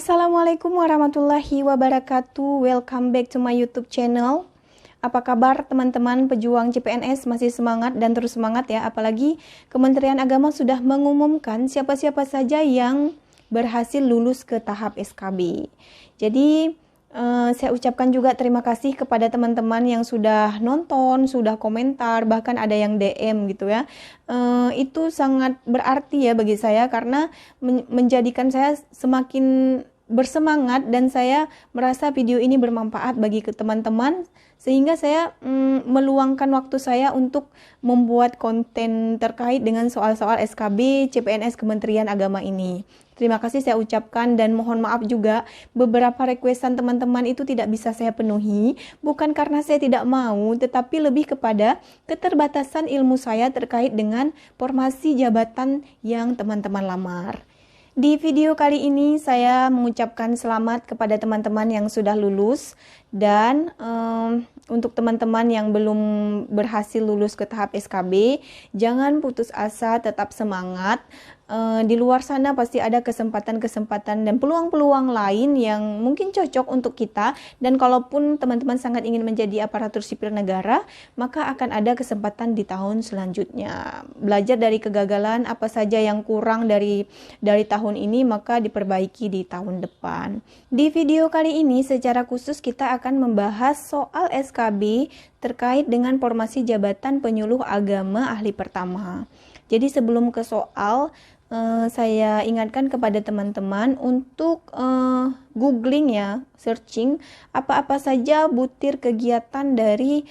Assalamualaikum warahmatullahi wabarakatuh. Welcome back to my YouTube channel. Apa kabar teman-teman pejuang CPNS? Masih semangat dan terus semangat ya. Apalagi Kementerian Agama sudah mengumumkan siapa-siapa saja yang berhasil lulus ke tahap SKB. Jadi saya ucapkan juga terima kasih kepada teman-teman yang sudah nonton, sudah komentar, bahkan ada yang DM gitu ya. Itu sangat berarti ya bagi saya karena menjadikan saya semakin bersemangat dan saya merasa video ini bermanfaat bagi teman-teman sehingga saya meluangkan waktu saya untuk membuat konten terkait dengan soal-soal SKB CPNS Kementerian Agama ini. Terima kasih saya ucapkan dan mohon maaf juga beberapa requestan teman-teman itu tidak bisa saya penuhi, bukan karena saya tidak mau, tetapi lebih kepada keterbatasan ilmu saya terkait dengan formasi jabatan yang teman-teman lamar. Di video kali ini saya mengucapkan selamat kepada teman-teman yang sudah lulus dan untuk teman-teman yang belum berhasil lulus ke tahap SKB, jangan putus asa, tetap semangat. Di luar sana pasti ada kesempatan-kesempatan dan peluang-peluang lain yang mungkin cocok untuk kita, dan kalaupun teman-teman sangat ingin menjadi aparatur sipil negara, maka akan ada kesempatan di tahun selanjutnya. Belajar dari kegagalan, apa saja yang kurang dari tahun ini maka diperbaiki di tahun depan. Di video kali ini secara khusus kita akan membahas soal SKB terkait dengan formasi jabatan penyuluh agama ahli pertama. Jadi sebelum ke soal, saya ingatkan kepada teman-teman untuk googling ya, searching apa-apa saja butir kegiatan dari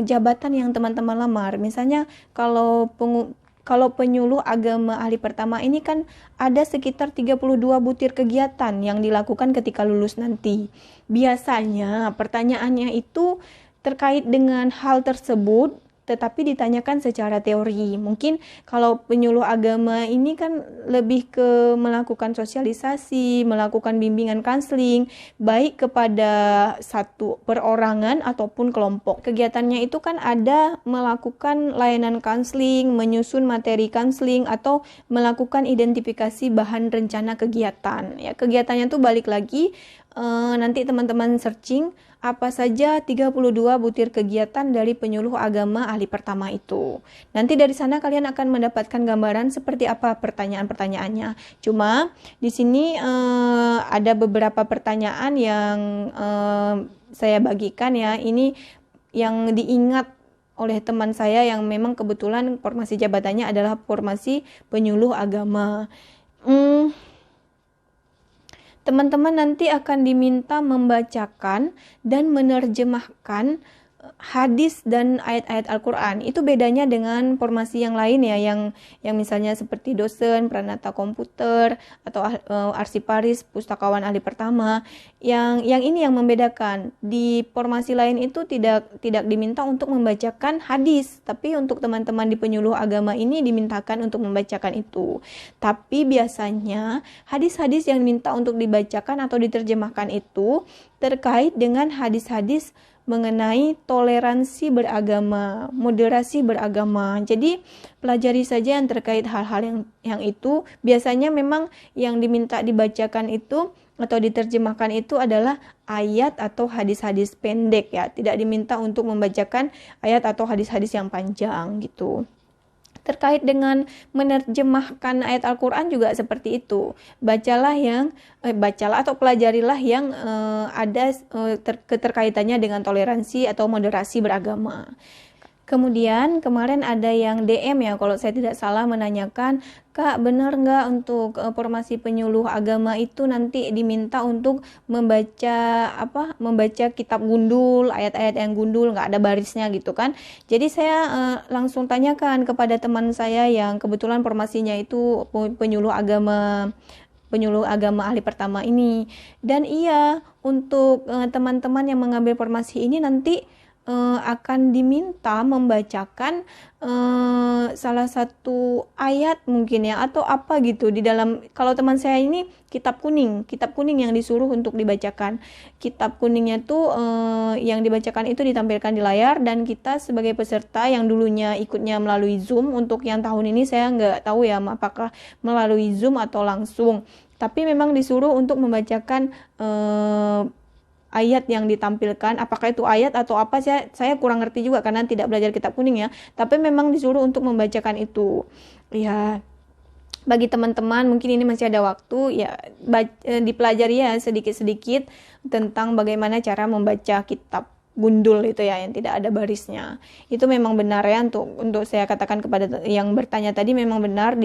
jabatan yang teman-teman lamar. Misalnya kalau penyuluh agama ahli pertama ini kan ada sekitar 32 butir kegiatan yang dilakukan ketika lulus nanti. Biasanya pertanyaannya itu terkait dengan hal tersebut, tetapi ditanyakan secara teori. Mungkin kalau penyuluh agama ini kan lebih ke melakukan sosialisasi, melakukan bimbingan konseling, baik kepada satu perorangan ataupun kelompok. Kegiatannya itu kan ada melakukan layanan konseling, menyusun materi konseling, atau melakukan identifikasi bahan rencana kegiatan. Ya, kegiatannya tuh balik lagi, nanti teman-teman searching apa saja 32 butir kegiatan dari penyuluh agama ahli pertama itu. Nanti dari sana kalian akan mendapatkan gambaran seperti apa pertanyaan-pertanyaannya. Cuma di sini ada beberapa pertanyaan yang saya bagikan ya. Ini yang diingat oleh teman saya yang memang kebetulan formasi jabatannya adalah formasi penyuluh agama. Teman-teman nanti akan diminta membacakan dan menerjemahkan hadis dan ayat-ayat Al-Quran. Itu bedanya dengan formasi yang lain ya, yang misalnya seperti dosen, pranata komputer, atau arsiparis, pustakawan ahli pertama. Yang ini yang membedakan. Di formasi lain itu tidak diminta untuk membacakan hadis, tapi untuk teman-teman di penyuluh agama ini dimintakan untuk membacakan itu. Tapi biasanya hadis-hadis yang diminta untuk dibacakan atau diterjemahkan itu terkait dengan hadis-hadis mengenai toleransi beragama, moderasi beragama. Jadi pelajari saja yang terkait hal-hal yang itu. Biasanya memang yang diminta dibacakan itu atau diterjemahkan itu adalah ayat atau hadis-hadis pendek ya. Tidak diminta untuk membacakan ayat atau hadis-hadis yang panjang gitu. Terkait dengan menerjemahkan ayat Al-Quran juga seperti itu. Bacalah atau pelajarilah yang ada keterkaitannya dengan toleransi atau moderasi beragama. Kemudian kemarin ada yang DM ya, kalau saya tidak salah menanyakan, Kak, benar nggak untuk formasi penyuluh agama itu nanti diminta untuk membaca kitab gundul, ayat-ayat yang gundul, nggak ada barisnya gitu kan. Jadi saya langsung tanyakan kepada teman saya yang kebetulan formasinya itu penyuluh agama ahli pertama ini. Dan iya, untuk teman-teman yang mengambil formasi ini nanti akan diminta membacakan salah satu ayat mungkin ya, atau apa gitu di dalam. Kalau teman saya ini kitab kuning yang disuruh untuk dibacakan. Kitab kuningnya tuh yang dibacakan itu ditampilkan di layar, dan kita sebagai peserta yang dulunya ikutnya melalui Zoom, untuk yang tahun ini saya nggak tahu ya apakah melalui Zoom atau langsung. tapi memang disuruh untuk membacakan ayat yang ditampilkan. Apakah itu ayat atau apa, saya kurang ngerti juga karena tidak belajar kitab kuning ya, tapi memang disuruh untuk membacakan itu ya. Bagi teman-teman mungkin ini masih ada waktu ya, dipelajari ya sedikit-sedikit tentang bagaimana cara membaca kitab gundul itu ya, yang tidak ada barisnya. Itu memang benar ya, untuk saya katakan kepada yang bertanya tadi, memang benar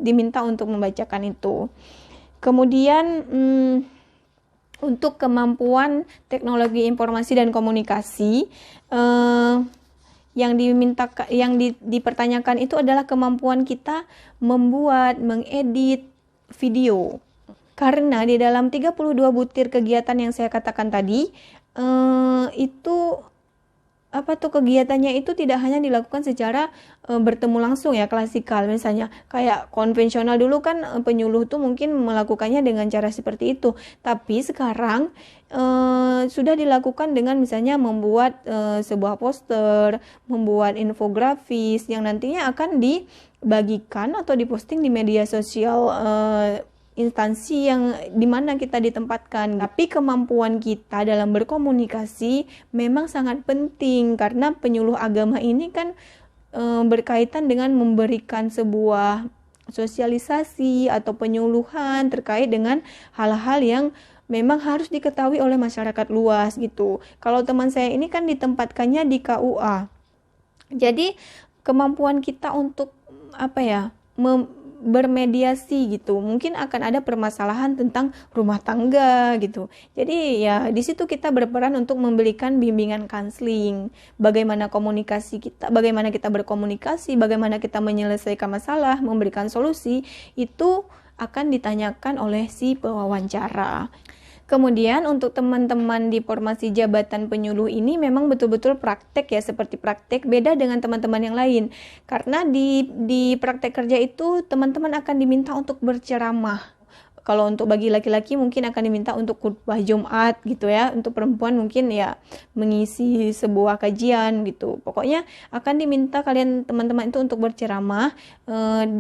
diminta untuk membacakan itu. Kemudian untuk kemampuan teknologi informasi dan komunikasi, yang dipertanyakan itu adalah kemampuan kita membuat, mengedit video. Karena di dalam 32 butir kegiatan yang saya katakan tadi, itu kegiatannya itu tidak hanya dilakukan secara bertemu langsung ya, klasikal misalnya kayak konvensional dulu kan, penyuluh tuh mungkin melakukannya dengan cara seperti itu, tapi sekarang sudah dilakukan dengan misalnya membuat sebuah poster, membuat infografis yang nantinya akan dibagikan atau diposting di media sosial instansi yang dimana kita ditempatkan. Tapi kemampuan kita dalam berkomunikasi memang sangat penting, karena penyuluh agama ini kan berkaitan dengan memberikan sebuah sosialisasi atau penyuluhan terkait dengan hal-hal yang memang harus diketahui oleh masyarakat luas gitu. Kalau teman saya ini kan ditempatkannya di KUA, jadi kemampuan kita untuk bermediasi gitu, mungkin akan ada permasalahan tentang rumah tangga gitu. Jadi ya di situ kita berperan untuk memberikan bimbingan counseling, bagaimana komunikasi kita, bagaimana kita berkomunikasi, bagaimana kita menyelesaikan masalah, memberikan solusi, itu akan ditanyakan oleh si pewawancara. Kemudian untuk teman-teman di formasi jabatan penyuluh ini memang betul-betul praktek ya, seperti praktek, beda dengan teman-teman yang lain. Karena di praktek kerja itu teman-teman akan diminta untuk berceramah. Kalau untuk bagi laki-laki mungkin akan diminta untuk khutbah Jumat gitu ya. Untuk perempuan mungkin ya mengisi sebuah kajian gitu. Pokoknya akan diminta kalian teman-teman itu untuk berceramah,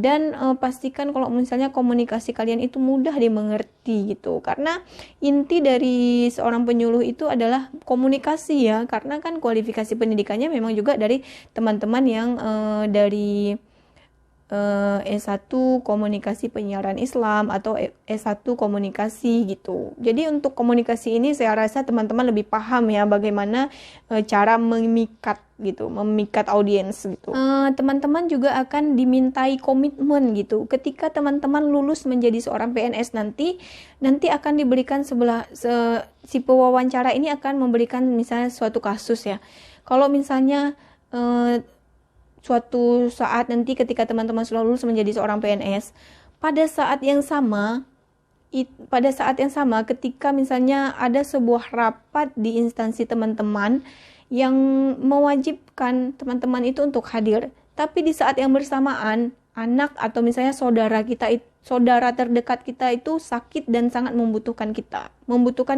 dan pastikan kalau misalnya komunikasi kalian itu mudah dimengerti gitu. Karena inti dari seorang penyuluh itu adalah komunikasi ya. Karena kan kualifikasi pendidikannya memang juga dari teman-teman yang dari S1 Komunikasi Penyiaran Islam atau S1 Komunikasi gitu. Jadi untuk komunikasi ini saya rasa teman-teman lebih paham ya bagaimana cara memikat gitu, memikat audiens gitu. Teman-teman juga akan dimintai komitmen gitu. Ketika teman-teman lulus menjadi seorang PNS nanti akan diberikan si pewawancara ini akan memberikan misalnya suatu kasus ya. Kalau misalnya suatu saat nanti ketika teman-teman sudah lulus menjadi seorang PNS, pada saat yang sama ketika misalnya ada sebuah rapat di instansi teman-teman yang mewajibkan teman-teman itu untuk hadir, tapi di saat yang bersamaan anak atau misalnya saudara terdekat kita itu sakit dan sangat membutuhkan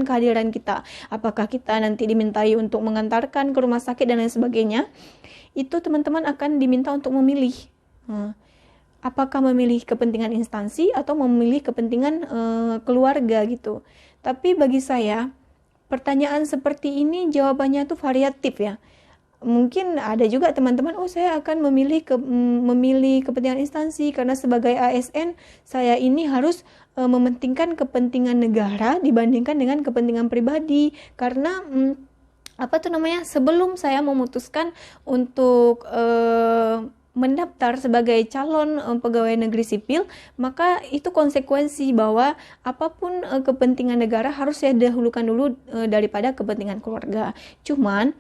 kehadiran kita. Apakah kita nanti dimintai untuk mengantarkan ke rumah sakit dan lain sebagainya? Itu teman-teman akan diminta untuk memilih. Apakah memilih kepentingan instansi atau memilih kepentingan keluarga gitu. Tapi bagi saya, pertanyaan seperti ini jawabannya tuh variatif ya. Mungkin ada juga teman-teman, saya akan memilih kepentingan instansi karena sebagai ASN saya ini harus mementingkan kepentingan negara dibandingkan dengan kepentingan pribadi. Karena sebelum saya memutuskan untuk mendaftar sebagai calon pegawai negeri sipil, maka itu konsekuensi bahwa apapun kepentingan negara harus saya dahulukan dulu daripada kepentingan keluarga. Cuman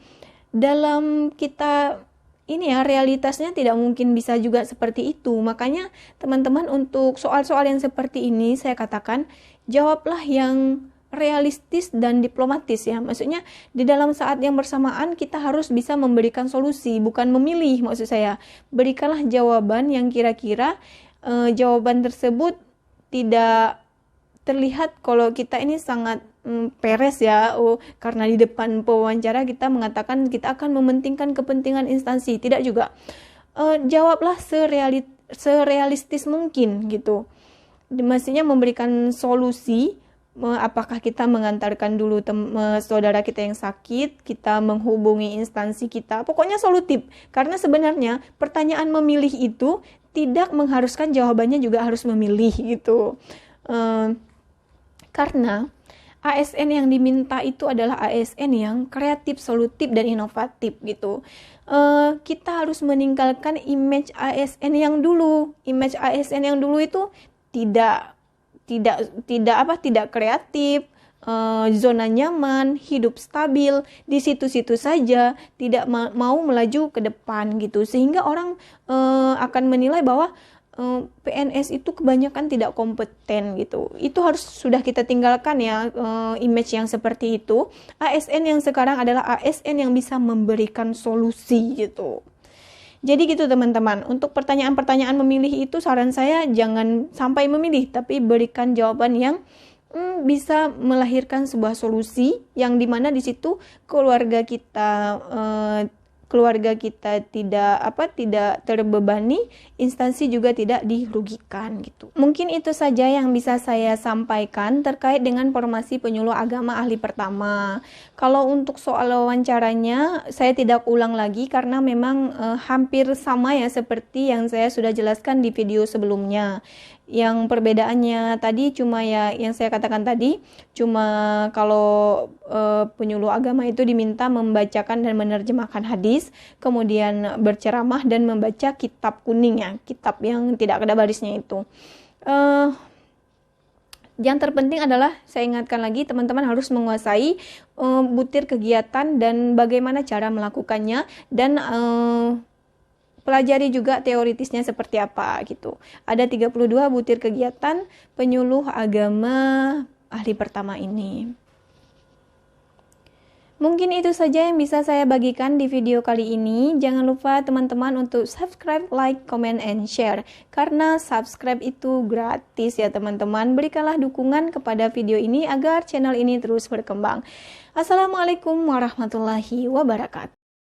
dalam kita ini ya, realitasnya tidak mungkin bisa juga seperti itu. Makanya teman-teman untuk soal-soal yang seperti ini saya katakan jawablah yang realistis dan diplomatis ya. Maksudnya di dalam saat yang bersamaan kita harus bisa memberikan solusi, bukan memilih. Maksud saya, berikanlah jawaban yang kira-kira jawaban tersebut tidak terlihat kalau kita ini sangat peres ya, karena di depan pewawancara kita mengatakan kita akan mementingkan kepentingan instansi. Tidak juga. Jawablah serealistis mungkin gitu. mestinya memberikan solusi. Apakah kita mengantarkan dulu saudara kita yang sakit, kita menghubungi instansi kita, pokoknya solutif. Karena sebenarnya pertanyaan memilih itu tidak mengharuskan jawabannya juga harus memilih gitu. Karena ASN yang diminta itu adalah ASN yang kreatif, solutif, dan inovatif gitu. Kita harus meninggalkan image ASN yang dulu. Image ASN yang dulu itu tidak kreatif, zona nyaman, hidup stabil, di situ-situ saja, tidak mau melaju ke depan gitu. Sehingga orang akan menilai bahwa PNS itu kebanyakan tidak kompeten gitu. Itu harus sudah kita tinggalkan ya, image yang seperti itu. ASN yang sekarang adalah ASN yang bisa memberikan solusi gitu. Jadi gitu teman-teman, untuk pertanyaan-pertanyaan memilih itu saran saya jangan sampai memilih, tapi berikan jawaban yang bisa melahirkan sebuah solusi yang dimana di situ keluarga kita tidak terbebani, instansi juga tidak dirugikan gitu. Mungkin itu saja yang bisa saya sampaikan terkait dengan formasi penyuluh agama ahli pertama. Kalau untuk soal wawancaranya saya tidak ulang lagi karena memang hampir sama ya seperti yang saya sudah jelaskan di video sebelumnya. Yang perbedaannya tadi cuma ya yang saya katakan tadi, cuma kalau penyuluh agama itu diminta membacakan dan menerjemahkan hadis, kemudian berceramah dan membaca kitab kuning ya, kitab yang tidak ada barisnya itu. Yang terpenting adalah saya ingatkan lagi teman-teman harus menguasai butir kegiatan dan bagaimana cara melakukannya, dan pelajari juga teoritisnya seperti apa gitu. Ada 32 butir kegiatan penyuluh agama ahli pertama ini. Mungkin itu saja yang bisa saya bagikan di video kali ini. Jangan lupa teman-teman untuk subscribe, like, comment, and share. Karena subscribe itu gratis ya teman-teman. Berikanlah dukungan kepada video ini agar channel ini terus berkembang. Assalamualaikum warahmatullahi wabarakatuh.